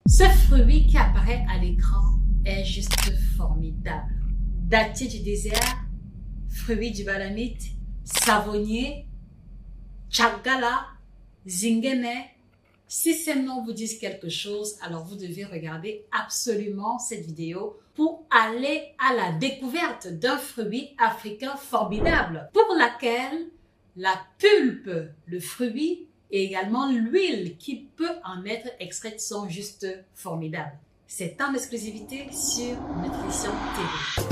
Ce fruit qui apparaît à l'écran est juste formidable. Dattier du désert, fruit du balamite, savonnier, tchagala, zingene. Si ces noms vous disent quelque chose, alors vous devez regarder absolument cette vidéo pour aller à la découverte d'un fruit africain formidable pour laquelle la pulpe, le fruit et également l'huile qui peut en être extraite sont juste formidables. C'est en exclusivité sur Nutrition TV.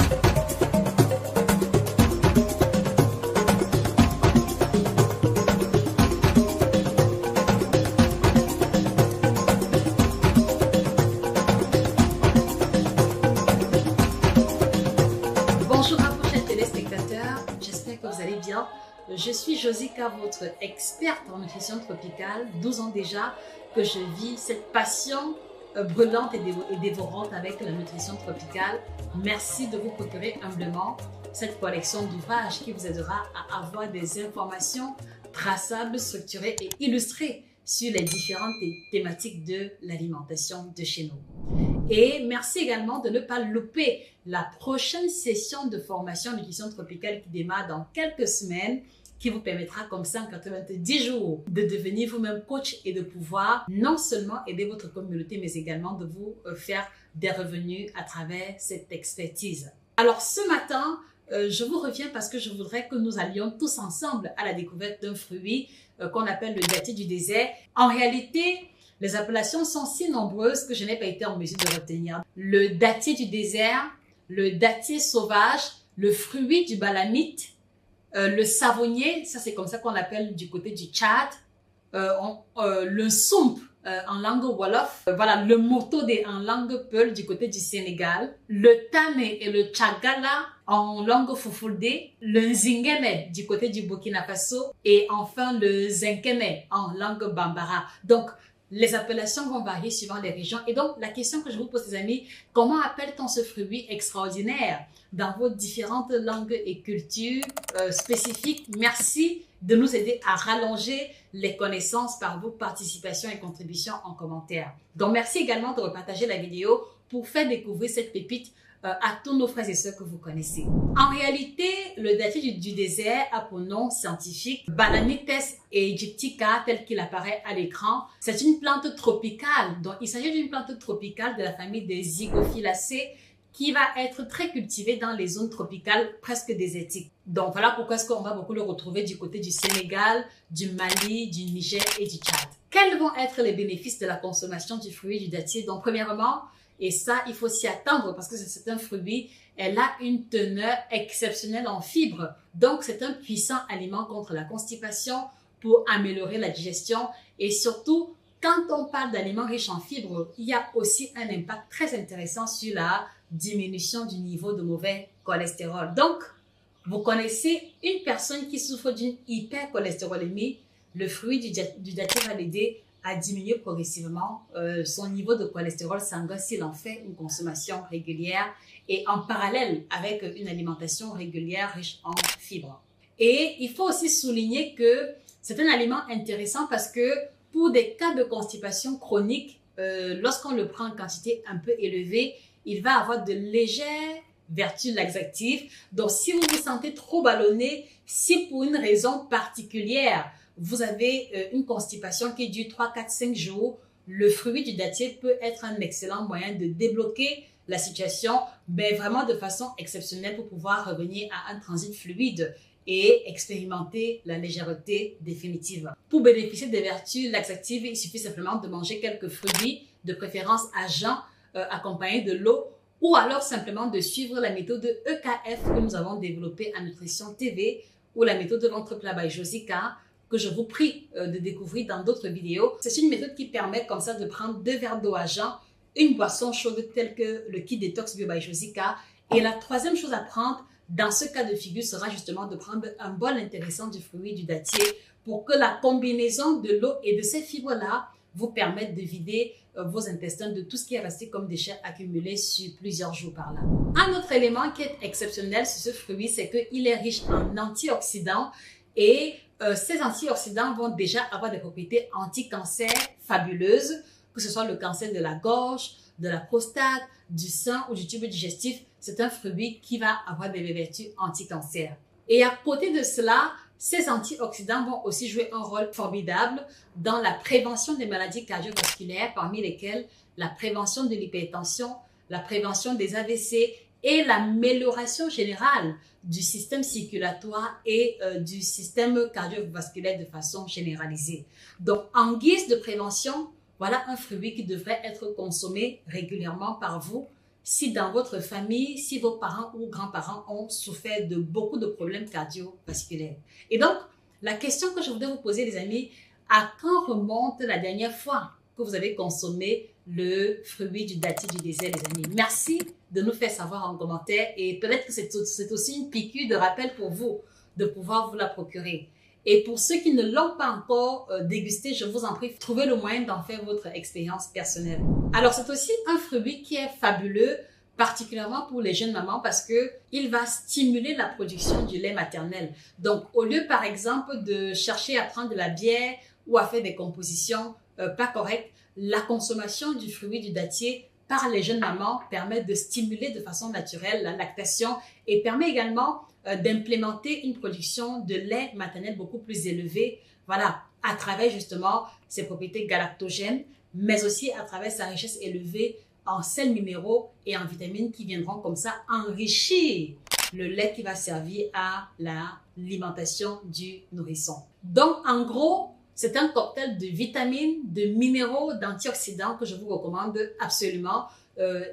Bonjour à vous chers téléspectateurs, j'espère que vous allez bien. Je suis Josica, votre experte en nutrition tropicale, 12 ans déjà que je vis cette passion brûlante et dévorante avec la nutrition tropicale. Merci de vous procurer humblement cette collection d'ouvrages qui vous aidera à avoir des informations traçables, structurées et illustrées sur les différentes thématiques de l'alimentation de chez nous. Et merci également de ne pas louper la prochaine session de formation en nutrition tropicale qui démarre dans quelques semaines, qui vous permettra comme ça en 90 jours de devenir vous-même coach et de pouvoir non seulement aider votre communauté, mais également de vous faire des revenus à travers cette expertise. Alors ce matin, je vous reviens parce que je voudrais que nous allions tous ensemble à la découverte d'un fruit qu'on appelle le dattier du désert. En réalité, les appellations sont si nombreuses que je n'ai pas été en mesure de retenir. Le dattier du désert, le dattier sauvage, le fruit du balamite, le savonnier, ça c'est comme ça qu'on l'appelle du côté du Tchad, le soump en langue wolof, voilà, le motodé en langue peul du côté du Sénégal, le tame et le tchagala en langue foufoudé, le nzingene du côté du Burkina Faso et enfin le zinkene en langue bambara. Donc, les appellations vont varier suivant les régions. Et donc, la question que je vous pose, les amis, comment appelle-t-on ce fruit extraordinaire dans vos différentes langues et cultures spécifiques? Merci de nous aider à rallonger les connaissances par vos participations et contributions en commentaire. Donc, merci également de repartager la vidéo pour faire découvrir cette pépite à tous nos frères et sœurs que vous connaissez. En réalité, le dattier du désert a pour nom scientifique Balanites aegyptica tel qu'il apparaît à l'écran. C'est une plante tropicale, donc il s'agit d'une plante tropicale de la famille des Zygophyllacées qui va être très cultivée dans les zones tropicales presque désertiques. Donc voilà pourquoi est-ce qu'on va beaucoup le retrouver du côté du Sénégal, du Mali, du Niger et du Tchad. Quels vont être les bénéfices de la consommation du fruit du dattier? Donc premièrement, et ça, il faut s'y attendre parce que c'est un fruit, elle a une teneur exceptionnelle en fibres. Donc, c'est un puissant aliment contre la constipation pour améliorer la digestion. Et surtout, quand on parle d'aliments riches en fibres, il y a aussi un impact très intéressant sur la diminution du niveau de mauvais cholestérol. Donc, vous connaissez une personne qui souffre d'une hypercholestérolémie, le fruit du dattier va l'aider à diminuer progressivement son niveau de cholestérol sanguin s'il en fait une consommation régulière et en parallèle avec une alimentation régulière riche en fibres. Et il faut aussi souligner que c'est un aliment intéressant parce que pour des cas de constipation chronique, lorsqu'on le prend en quantité un peu élevée, il va avoir de légères vertus laxatives. Donc si vous vous sentez trop ballonné, si pour une raison particulière, vous avez une constipation qui dure 3, 4, 5 jours, le fruit du dattier peut être un excellent moyen de débloquer la situation, mais vraiment de façon exceptionnelle pour pouvoir revenir à un transit fluide et expérimenter la légèreté définitive. Pour bénéficier des vertus laxatives, il suffit simplement de manger quelques fruits, de préférence à jeun, accompagnés de l'eau, ou alors simplement de suivre la méthode EKF que nous avons développée à Nutrition TV ou la méthode de ventre plat by Josica, que je vous prie de découvrir dans d'autres vidéos. C'est une méthode qui permet comme ça de prendre 2 verres d'eau à jeun, une boisson chaude telle que le kit détox bio by Josica. Et la troisième chose à prendre dans ce cas de figure sera justement de prendre un bol intéressant du fruit du dattier pour que la combinaison de l'eau et de ces fibres-là vous permette de vider vos intestins de tout ce qui est resté comme déchets accumulés sur plusieurs jours par là. Un autre élément qui est exceptionnel sur ce fruit, c'est qu'il est riche en antioxydants et ces antioxydants vont déjà avoir des propriétés anti-cancer fabuleuses. que ce soit le cancer de la gorge, de la prostate, du sein ou du tube digestif, c'est un fruit qui va avoir des vertus anti-cancer. Et à côté de cela, ces antioxydants vont aussi jouer un rôle formidable dans la prévention des maladies cardiovasculaires, parmi lesquelles la prévention de l'hypertension, la prévention des AVC et l'amélioration générale du système circulatoire et du système cardiovasculaire de façon généralisée. Donc, en guise de prévention, voilà un fruit qui devrait être consommé régulièrement par vous si dans votre famille, si vos parents ou grands-parents ont souffert de beaucoup de problèmes cardiovasculaires. Et donc, la question que je voudrais vous poser, les amis, à quand remonte la dernière fois que vous avez consommé le fruit du dattier du désert, les amis? Merci de nous faire savoir en commentaire et peut-être que c'est aussi une piqûre de rappel pour vous de pouvoir vous la procurer. Et pour ceux qui ne l'ont pas encore dégusté, je vous en prie, trouvez le moyen d'en faire votre expérience personnelle. Alors, c'est aussi un fruit qui est fabuleux, particulièrement pour les jeunes mamans parce que il va stimuler la production du lait maternel. Donc, au lieu, par exemple, de chercher à prendre de la bière ou à faire des compositions pas correctes, la consommation du fruit du dattier par les jeunes mamans permet de stimuler de façon naturelle la lactation et permet également d'implémenter une production de lait maternel beaucoup plus élevée, voilà, à travers justement ses propriétés galactogènes, mais aussi à travers sa richesse élevée en sels minéraux et en vitamines qui viendront comme ça enrichir le lait qui va servir à l'alimentation du nourrisson. Donc, en gros, c'est un cocktail de vitamines, de minéraux, d'antioxydants que je vous recommande absolument.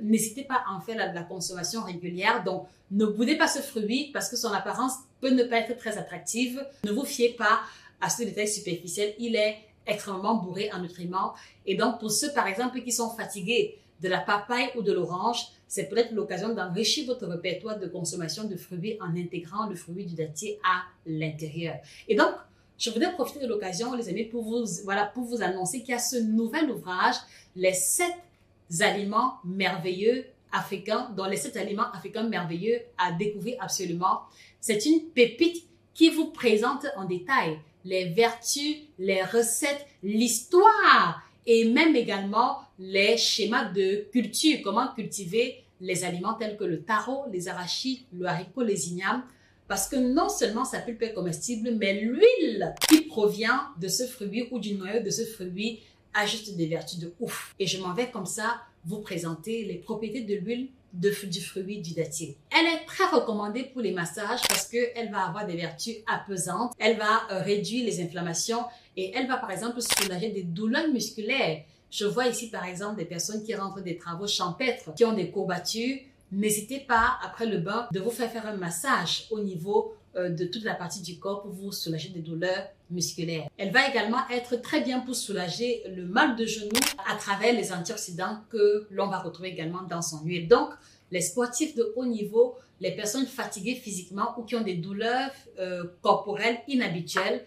N'hésitez pas à en faire la consommation régulière. Donc, ne boudez pas ce fruit parce que son apparence peut ne pas être très attractive. Ne vous fiez pas à ce détail superficiel. Il est extrêmement bourré en nutriments. Et donc, pour ceux, par exemple, qui sont fatigués de la papaye ou de l'orange, c'est peut-être l'occasion d'enrichir votre répertoire de consommation de fruits en intégrant le fruit du dattier à l'intérieur. Et donc, je voudrais profiter de l'occasion, les amis, pour vous annoncer qu'il y a ce nouvel ouvrage, les 7 aliments merveilleux africains, dont les 7 aliments africains merveilleux à découvrir absolument. C'est une pépite qui vous présente en détail les vertus, les recettes, l'histoire et même également les schémas de culture, comment cultiver les aliments tels que le taro, les arachides, le haricot, les ignames. Parce que non seulement sa pulpe est comestible, mais l'huile qui provient de ce fruit ou du noyau de ce fruit a juste des vertus de ouf. Et je m'en vais comme ça vous présenter les propriétés de l'huile du fruit du dattier. Elle est très recommandée pour les massages parce qu'elle va avoir des vertus apaisantes. Elle va réduire les inflammations et elle va par exemple soulager des douleurs musculaires. Je vois ici par exemple des personnes qui rentrent des travaux champêtres, qui ont des courbatures. N'hésitez pas, après le bain, de vous faire un massage au niveau de toute la partie du corps pour vous soulager des douleurs musculaires. Elle va également être très bien pour soulager le mal de genou à travers les antioxydants que l'on va retrouver également dans son huile. Donc, les sportifs de haut niveau, les personnes fatiguées physiquement ou qui ont des douleurs corporelles inhabituelles,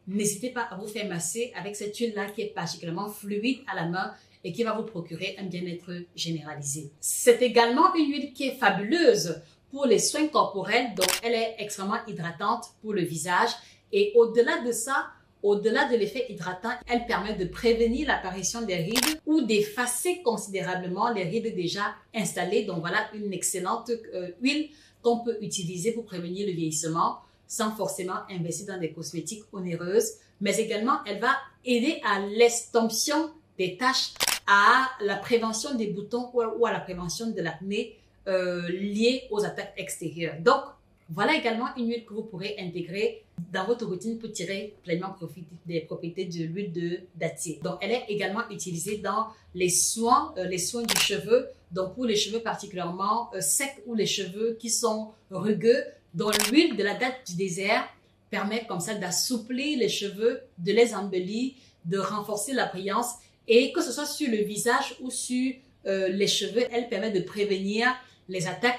n'hésitez pas à vous faire masser avec cette huile-là qui est particulièrement fluide à la main et qui va vous procurer un bien-être généralisé. C'est également une huile qui est fabuleuse pour les soins corporels, donc elle est extrêmement hydratante pour le visage. Et au-delà de ça, au-delà de l'effet hydratant, elle permet de prévenir l'apparition des rides ou d'effacer considérablement les rides déjà installées. Donc voilà une excellente huile qu'on peut utiliser pour prévenir le vieillissement sans forcément investir dans des cosmétiques onéreuses. Mais également, elle va aider à l'estomption des taches, à la prévention des boutons ou à la prévention de l'acné liée aux attaques extérieures. Donc, voilà également une huile que vous pourrez intégrer dans votre routine pour tirer pleinement profit des propriétés de l'huile de dattier. Donc, elle est également utilisée dans les soins du cheveu. Donc, pour les cheveux particulièrement secs ou les cheveux qui sont rugueux, dont l'huile de la datte du désert permet comme ça d'assouplir les cheveux, de les embellir, de renforcer la brillance. Et que ce soit sur le visage ou sur les cheveux, elle permet de prévenir les attaques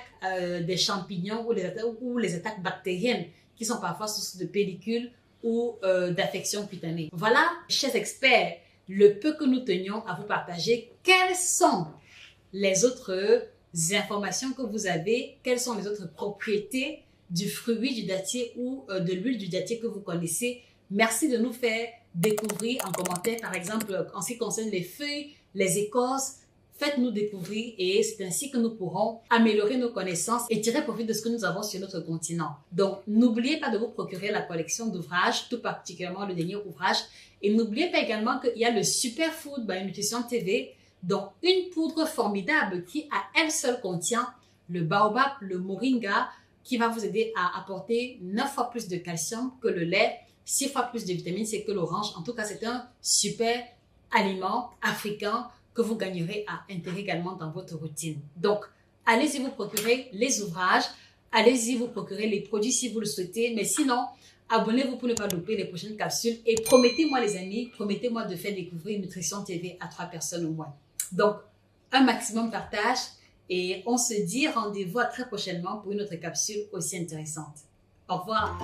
des champignons ou les attaques bactériennes qui sont parfois source de pellicules ou d'affections cutanées. Voilà, chers experts, le peu que nous tenions à vous partager. Quelles sont les autres informations que vous avez? Quelles sont les autres propriétés du fruit du dattier ou de l'huile du dattier que vous connaissez? Merci de nous faire découvrir en commentaire, par exemple, en ce qui concerne les feuilles les écorces. Faites-nous découvrir et c'est ainsi que nous pourrons améliorer nos connaissances et tirer profit de ce que nous avons sur notre continent. Donc, n'oubliez pas de vous procurer la collection d'ouvrages, tout particulièrement le dernier ouvrage. Et n'oubliez pas également qu'il y a le Superfood by Nutrition TV, donc une poudre formidable qui à elle seule contient le baobab, le moringa, qui va vous aider à apporter 9 fois plus de calcium que le lait, 6 fois plus de vitamine C que l'orange. En tout cas, c'est un super aliment africain que vous gagnerez à intégrer également dans votre routine. Donc, allez-y vous procurer les ouvrages, allez-y vous procurer les produits si vous le souhaitez, mais sinon, abonnez-vous pour ne pas louper les prochaines capsules et promettez-moi les amis, promettez-moi de faire découvrir Nutrition TV à 3 personnes au moins. Donc, un maximum partage et on se dit rendez-vous à très prochainement pour une autre capsule aussi intéressante. Au revoir.